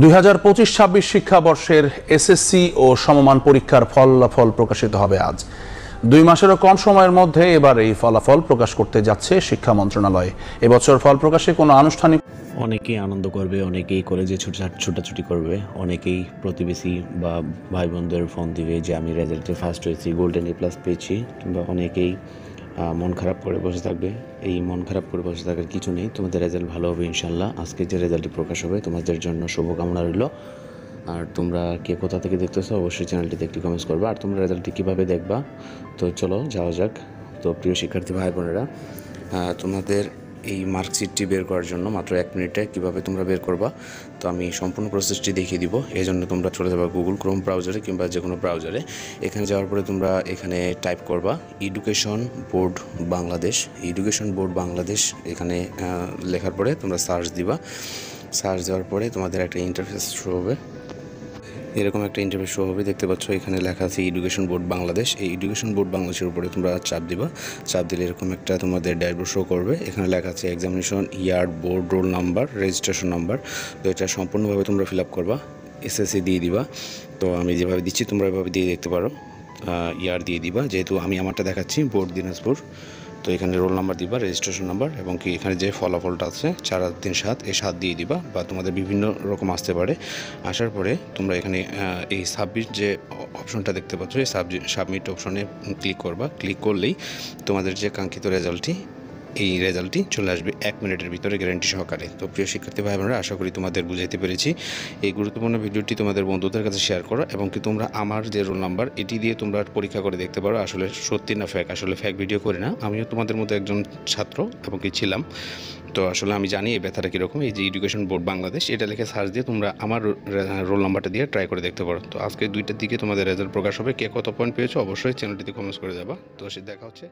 2025-26 শিক্ষাবর্ষের SSC ও সমমান পরীক্ষার ফলাফল প্রকাশিত হবে আজ। 2 মাসেরও কম সময়ের মধ্যে এবার এই ফলাফল প্রকাশ করতে যাচ্ছে শিক্ষা মন্ত্রণালয়। এবছর ফল প্রকাশে কোনো আনুষ্ঠানিক অনেকেই আনন্দ করবে, অনেকেই কলেজে ছোটাছুটি করবে, অনেকেই প্রতিবেশী বা ভাই বোনদের ফোন দিবে যে আমি রেজাল্টে ফার্স্ট হয়েছি, গোল্ডেন এ প্লাস পেয়েছি, কিংবা অনেকেই মন খারাপ করে বসে থাকবে। এই মন খারাপ করে বসে থাকার কিছু নেই, তোমাদের রেজাল্ট ভালো হবে ইনশাল্লাহ। আজকে যে রেজাল্টটি প্রকাশ হবে তোমাদের জন্য শুভকামনা রইল। আর তোমরা কে কোথা থেকে দেখতেছো অবশ্যই চ্যানেলটিতে একটি কমেন্টস করবা। আর তোমরা রেজাল্টটি কীভাবে দেখবা, তো চলো যাওয়া যাক। তো প্রিয় শিক্ষার্থী ভাই বোনেরা, তোমাদের এই মার্কশিটটি বের করার জন্য মাত্র 1 মিনিটে কীভাবে তোমরা বের করবা, তো আমি সম্পূর্ণ প্রসেসটি দেখিয়ে দিব। এই জন্য তোমরা চলে যাবে গুগল ক্রোম ব্রাউজারে কিংবা যে কোনো ব্রাউজারে। এখানে যাওয়ার পরে তোমরা এখানে টাইপ করবা education board Bangladesh. Education board Bangladesh এখানে লেখার পরে তোমরা সার্চ দিবা। সার্চ দেওয়ার পরে তোমাদের একটা ইন্টারফেস শো হবে, এরকম একটা ইন্টারফেস শো হবে। দেখতে পাচ্ছ এখানে লেখা আছে এডুকেশন বোর্ড বাংলাদেশ। এই এডুকেশন বোর্ড বাংলাদেশের উপরে তোমরা চাপ দিবা। চাপ দিলে এরকম একটা তোমাদের ড্যাশবোর্ড শো করবে। এখানে লেখা আছে examination year, board roll number, registration number. তো এটা সম্পূর্ণভাবে তোমরা ফিল আপ করবা, এসএসসি দিয়ে দিবা। তো আমি যেভাবে দিচ্ছি তোমরা এভাবে দিয়ে দেখতে পারো। ইয়ার দিয়ে দিবা, যেহেতু আমি আমারটা দেখাচ্ছি বোর্ড দিনাজপুর। তো এখানে রোল নাম্বার দিবা, রেজিস্ট্রেশন নাম্বার, এবং কি এখানে যে ফলাফলটা আছে 4-3-7 এই 7 দিয়ে দিবা, বা তোমাদের বিভিন্ন রকম আসতে পারে। আসার পরে তোমরা এখানে এই সাবমিট যে অপশনটা দেখতে পাচ্ছ, এই সাবমিট অপশনে ক্লিক করবা। ক্লিক করলেই তোমাদের যে কাঙ্ক্ষিত রেজাল্টটি, এই রেজাল্টটি চলে আসবে 1 মিনিটের ভিতরে গ্যারান্টি সহকারে। তো প্রিয় শিক্ষার্থী ভাই বোনেরা, আশা করি তোমাদের বুঝাইতে পেরেছি। এই গুরুত্বপূর্ণ ভিডিওটি তোমাদের বন্ধুদের কাছে শেয়ার করো, এবং কি তোমরা আমার যে রোল নাম্বার এটি দিয়ে তোমরা পরীক্ষা করে দেখতে পারো আসলে সত্যি না ফেক। আসলে ফেক ভিডিও করি না, আমিও তোমাদের মতো একজন ছাত্র এবং কি ছিলাম। তো আসলে আমি জানি এই ব্যথাটা কীরকম। এই যে এডুকেশন বোর্ড বাংলাদেশ এটা লিখে সার্চ দিয়ে তোমরা আমার রোল নাম্বারটা দিয়ে ট্রাই করে দেখতে পারো। তো আজকে 2টার দিকে তোমাদের রেজাল্ট প্রকাশ হবে। কে কত পয়েন্ট পেয়েছো অবশ্যই চ্যানেলটিতে কমেন্টস করে যাবা। তো সে দেখা হচ্ছে।